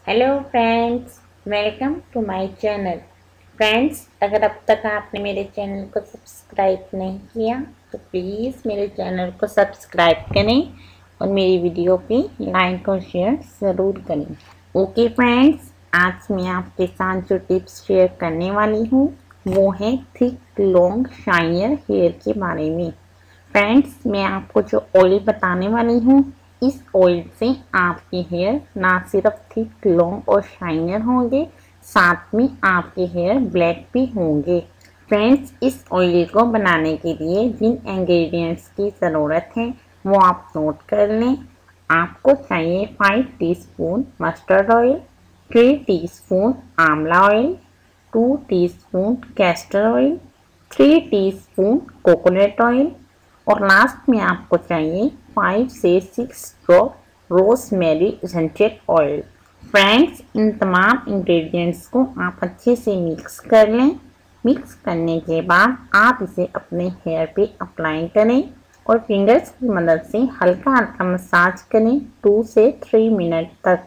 Hello friends, welcome to my channel. Friends, अगर अब तक आपने मेरे चैनल को सब्सक्राइब नहीं किया तो प्लीज़ मेरे चैनल को सब्सक्राइब करें और मेरी वीडियो पे लाइक और शेयर ज़रूर करें। ओके फ्रेंड्स, आज मैं आपके साथ जो टिप्स शेयर करने वाली हूँ वो है थिक लॉन्ग शाइनर हेयर के बारे में। फ्रेंड्स, मैं आपको जो ऑयल बताने वाली हूँ, इस ऑयल से आपके हेयर ना सिर्फ थिक लॉन्ग और शाइनर होंगे, साथ में आपके हेयर ब्लैक भी होंगे। फ्रेंड्स, इस ऑयल को बनाने के लिए जिन इंग्रेडिएंट्स की ज़रूरत है वो आप नोट कर लें। आपको चाहिए 5 टीस्पून मस्टर्ड ऑयल, 3 टीस्पून आंवला oil, 2 teaspoon castor oil, 3 teaspoon coconut oil और लास्ट में आपको चाहिए 5 से 6 drop rosemary essential oil. Friends, इन तमाम इंग्रेडिएंट्स को आप अच्छे से मिक्स कर लें। मिक्स करने के बाद आप इसे अपने हेयर पे अप्लाई करें और फिंगर्स की मदद से हल्का हल्का मसाज करें 2 से 3 मिनट तक।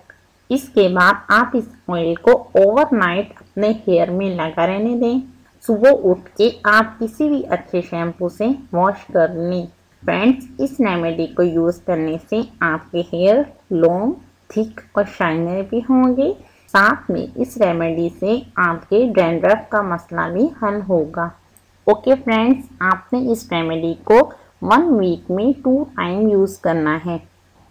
इसके बाद आप इस ऑयल को ओवरनाइट अपने हेयर में लगा रहने दें। सुबह उठ के आप किसी भी अच्छे शैम्पू से वॉश कर लें। फ्रेंड्स, इस रेमेडी को यूज़ करने से आपके हेयर लॉन्ग, थिक और शाइनर भी होंगे। साथ में इस रेमेडी से आपके डैंड्रफ का मसला भी हल होगा। ओके फ्रेंड्स, आपने इस रेमेडी को 1 वीक में 2 टाइम यूज़ करना है।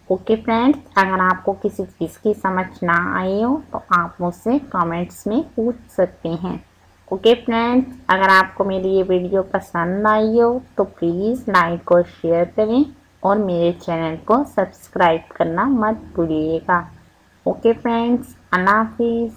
ओके फ्रेंड्स, अगर आपको किसी चीज़ की समझ ना आई हो तो आप मुझसे कमेंट्स में पूछ सकते हैं। ओके फ्रेंड्स, अगर आपको मेरी ये वीडियो पसंद आई हो तो प्लीज़ लाइक और शेयर करें और मेरे चैनल को सब्सक्राइब करना मत भूलिएगा। ओके फ्रेंड्स, अल्लाह हाफिज़।